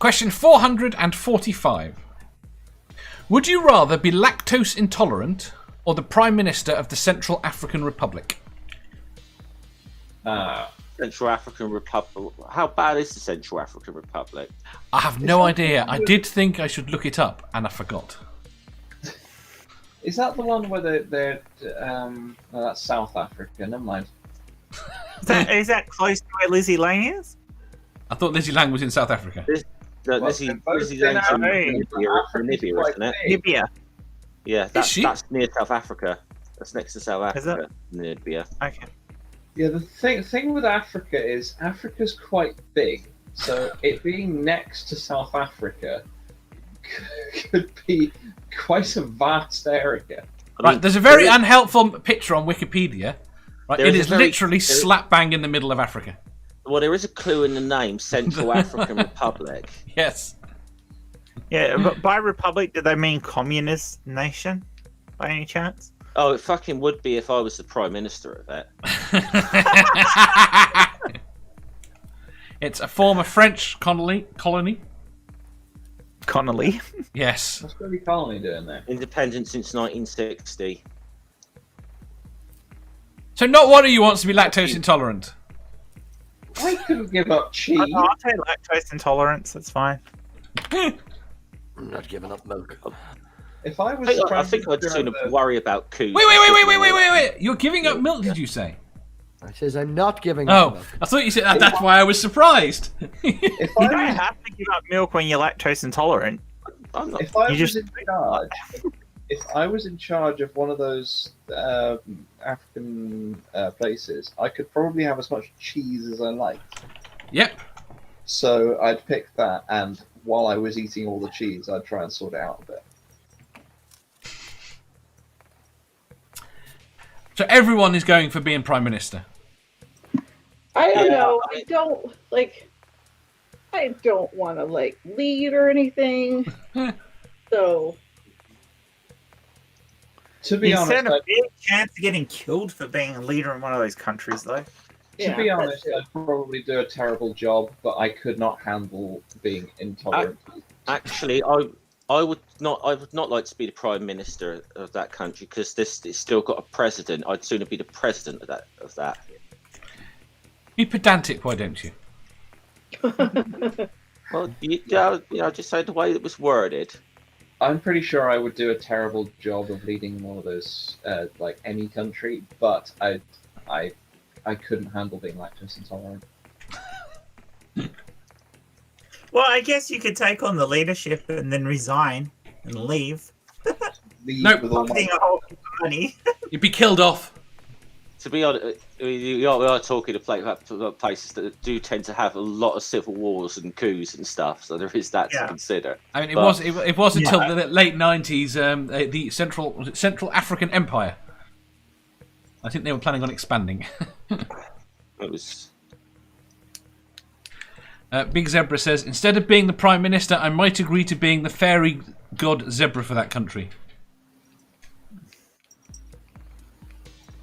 Question 445. Would you rather be lactose intolerant or the Prime Minister of the Central African Republic? Central African Republic. How bad is the Central African Republic? I have no idea. I did think I should look it up, and I forgot. Is that the one where they're no, that's South Africa. Never mind. Is that close to where Lizzie Lane is? I thought Lizzie Lang was in South Africa. Lizzie Lane's in Namibia, isn't it? Namibia. Yeah, that's near South Africa. That's next to South Africa. Namibia. Okay. Yeah, the thing with Africa is Africa's quite big, so it being next to South Africa could be quite a vast area. Right, there's a very unhelpful picture on Wikipedia. Right, it is literally slap bang in the middle of Africa. Well, there is a clue in the name, Central African Republic. Yes. Yeah, but by republic, do they mean communist nation, by any chance? Oh, it fucking would be if I was the Prime Minister of it. It's a former French colony. Connolly. Yes. What's Billy Colony doing there? Independent since 1960. So not one of you wants to be lactose intolerant. I couldn't give up cheese. I'll take lactose intolerance. That's fine. I'm not giving up milk. If I was, I think I'd sooner worry about coups. Wait! You're giving up milk? Did you say? I says I'm not giving up milk. I thought you said that. That's why I was surprised. If You don't have to give up milk when you're lactose intolerant. I'm not. If I You was just- in charge, if I was in charge of one of those African places, I could probably have as much cheese as I liked. Yep. So I'd pick that, and while I was eating all the cheese, I'd try and sort it out a bit. So everyone is going for being Prime Minister. I don't know. I don't want to lead or anything. So To be You honest, stand a big chance of getting killed for being a leader in one of those countries, though. to be honest, I'd probably do a terrible job, but I could not handle being intolerant. Actually, I would not like to be the Prime Minister of that country because it's still got a president. I'd sooner be the president of that. Be pedantic, why don't you? Well, just say the way it was worded. I'm pretty sure I would do a terrible job of leading one of those, any country, but I couldn't handle being lactose intolerant. Well, I guess you could take on the leadership and then resign and leave. Nope. With all my... Putting a whole heap of money. You'd be killed off. To be honest, we are talking about places that do tend to have a lot of civil wars and coups and stuff, so there is that to consider. I mean, it was until the late 90s, the Central African Empire. I think they were planning on expanding. It was. Big Zebra says, instead of being the Prime Minister, I might agree to being the fairy god zebra for that country.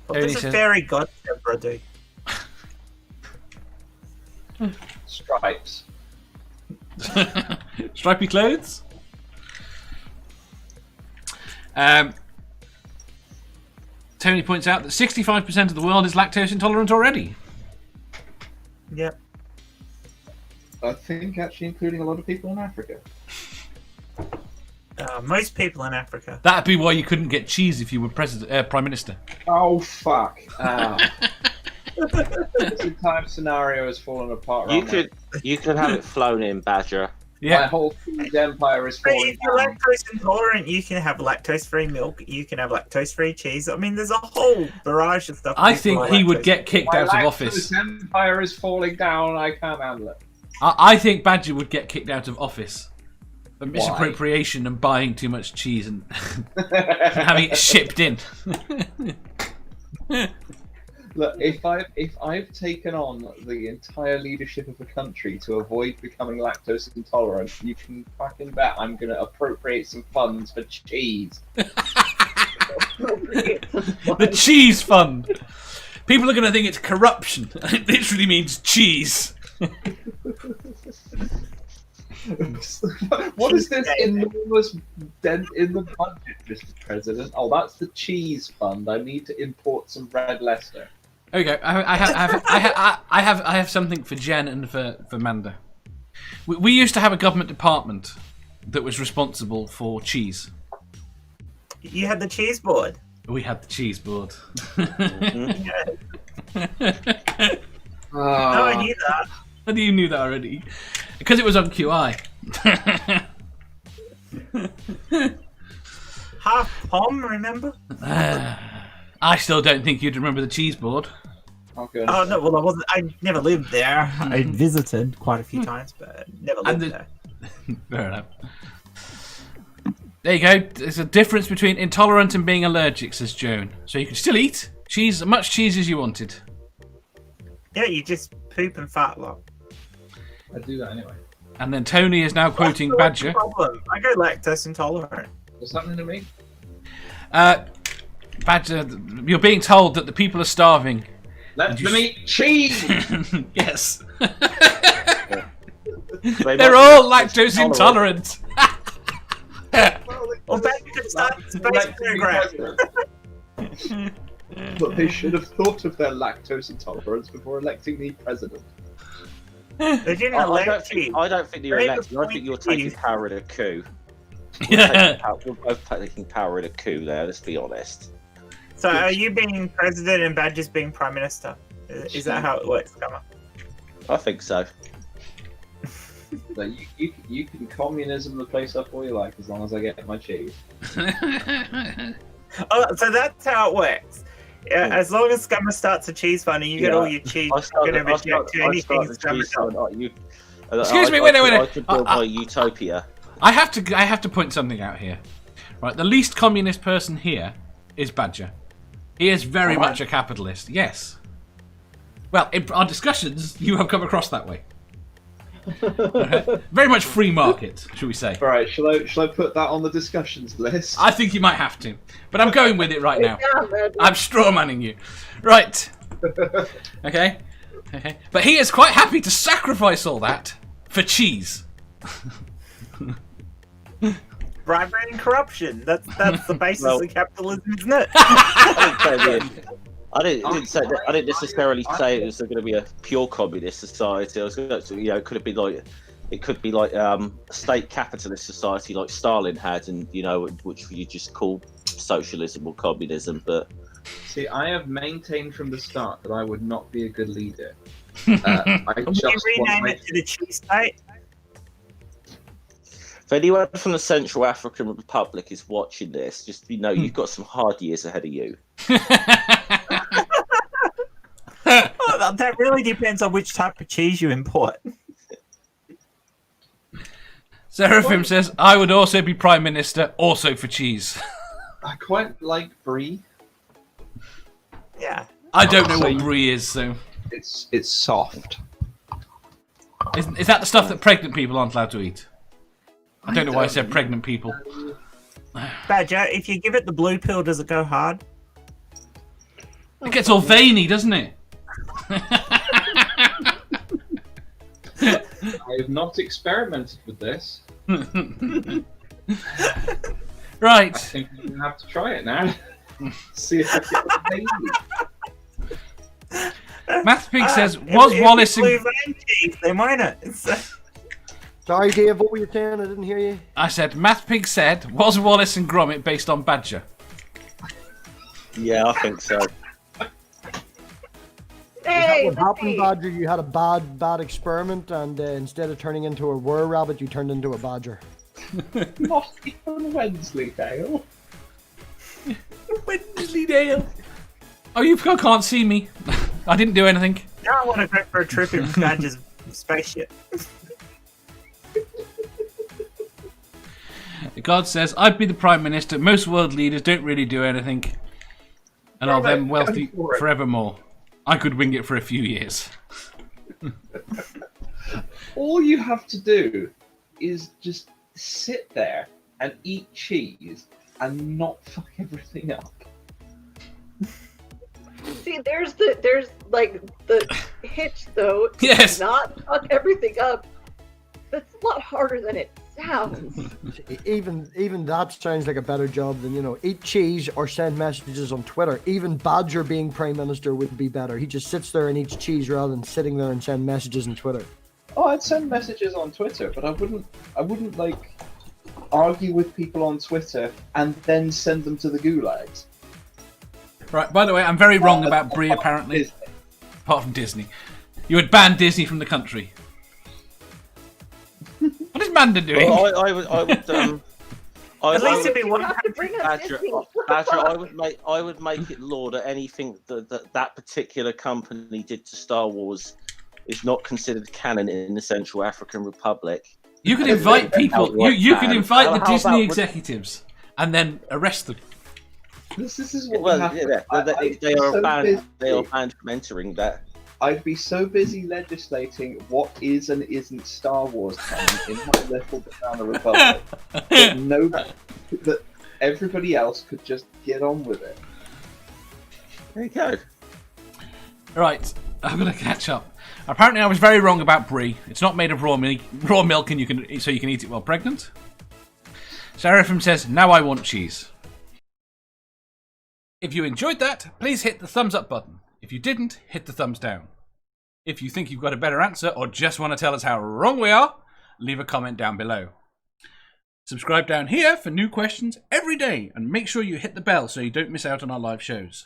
What does a fairy god zebra do? Stripes. Stripy clothes? Tony points out that 65% of the world is lactose intolerant already. Yep. I think actually including a lot of people in Africa. Most people in Africa. That'd be why you couldn't get cheese if you were Prime Minister. Oh, fuck. This entire scenario has fallen apart. You could have it flown in, Badger. Yeah. My whole empire is falling If you're down. lactose intolerant, you can have lactose-free milk. You can have lactose-free cheese. I mean, there's a whole barrage of stuff. I think he would get kicked My out of lactose office. empire is falling down. I can't handle it. I think Badger would get kicked out of office for misappropriation and buying too much cheese and having it shipped in. Look, if I've taken on the entire leadership of the country to avoid becoming lactose intolerant, you can fucking bet I'm going to appropriate some funds for cheese. The cheese fund. People are going to think it's corruption. It literally means cheese. What is this enormous dent in the budget, Mr. President? Oh, that's the cheese fund. I need to import some red Leicester. Okay, I have something for Jen and for Manda. We used to have a government department that was responsible for cheese. You had the cheese board. We had the cheese board. No, I knew that. How do you knew that already? Because it was on QI. Half Pom, remember? I still don't think you'd remember the cheese board. Okay. Oh no, well I wasn't. I never lived there. I visited quite a few times, but never lived there. Fair enough. There you go. There's a difference between intolerant and being allergic, says Joan. So you can still eat cheese, as much cheese as you wanted. Yeah, you just poop and fart a lot. I do that anyway. And then Tony is now quoting What's Badger. the problem? I go lactose intolerant. What's happening to me? Badger, you're being told that the people are starving. Let them eat cheese! Yes. They They're might all be lactose intolerant. Well, Badger could start a space program. But they should have thought of their lactose intolerance before electing me president. They didn't elect you. I don't think you're They elected. I think you're taking appointed you. power in a coup. Yeah. We're both taking power in a coup there, let's be honest. So are you being president and Badger's being prime minister? Is that how it works, Scummer? I think so. So you can communism the place up all you like as long as I get my cheese. Oh, so that's how it works. Yeah, as long as Scummer starts a cheese fund and you get all your cheese, you're going to reject anything Scummer does. Excuse me, wait. I could build my utopia. I have to point something out here. Right, the least communist person here is Badger. He is very much a capitalist. Yes. Well, in our discussions, you have come across that way. Very much free market, should we say? All right, shall I put that on the discussions list? I think you might have to, but I'm going with it right now. Yeah, man. I'm straw manning you. Right. Okay. But he is quite happy to sacrifice all that for cheese. Bribery and corruption. That's the basis of capitalism, isn't it? I didn't necessarily say it was going to be a pure communist society. I was going to, it could be like a state capitalist society like Stalin had, and which you just call socialism or communism. But see, I have maintained from the start that I would not be a good leader. Can you rename it to the cheese state? if anyone from the Central African Republic is watching this, just you've got some hard years ahead of you. Oh, that really depends on which type of cheese you import. Seraphim says, I would also be Prime Minister, also for cheese. I quite like brie. Yeah. I don't know what brie is, so... It's soft. Is that the stuff that pregnant people aren't allowed to eat? I don't know why I said pregnant people. Badger, if you give it the blue pill, does it go hard? It gets all veiny, doesn't it? I have not experimented with this. Right. I think we're going to have to try it now. See if it gets veiny. Mathpig says, was Wallace and... Blue vein cheese, they might not. Sorry, Dave, what were you saying? I didn't hear you. I said, Mathpig said, was Wallace and Gromit based on Badger? Yeah, I think so. Hey, What happened, Badger? You had a bad experiment, and instead of turning into a were-rabbit, you turned into a badger. Not even Wensleydale. Wensleydale. Oh, you can't see me. I didn't do anything. Now I want to go for a trip in Badger's spaceship. God says, I'd be the Prime Minister. Most world leaders don't really do anything. And are them wealthy forevermore. I could wing it for a few years. All you have to do is just sit there and eat cheese and not fuck everything up. see, there's like the hitch though. Yes. Not fuck everything up. That's a lot harder than it sounds. Even that sounds like a better job than, eat cheese or send messages on Twitter. Even Badger being Prime Minister would be better. He just sits there and eats cheese rather than sitting there and send messages on Twitter. Oh, I'd send messages on Twitter, but I wouldn't like argue with people on Twitter and then send them to the gulags. Right, by the way, I'm very wrong about Brie, apparently. Disney. Apart from Disney. You would ban Disney from the country. What is Manda doing? Well, I would. At least it'd be You one. have to bring up Badger, Disney. I would make it law that anything that particular company did to Star Wars is not considered canon in the Central African Republic. You could invite people. You could invite the Disney executives and then arrest them. This is what Well, we have yeah, to, they are so banned. They are busy. banned from entering that. I'd be so busy legislating what is and isn't Star Wars canon in my little banana republic that everybody else could just get on with it. There you go. Right, I'm gonna catch up. Apparently, I was very wrong about Brie. It's not made of raw milk, and you can eat it while pregnant. Seraphim says, "Now I want cheese." If you enjoyed that, please hit the thumbs up button. If you didn't, hit the thumbs down. If you think you've got a better answer or just want to tell us how wrong we are, leave a comment down below. Subscribe down here for new questions every day and make sure you hit the bell so you don't miss out on our live shows.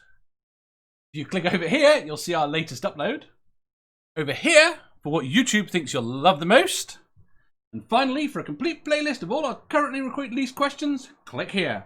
If you click over here, you'll see our latest upload. Over here, for what YouTube thinks you'll love the most. And finally, for a complete playlist of all our currently released questions, click here.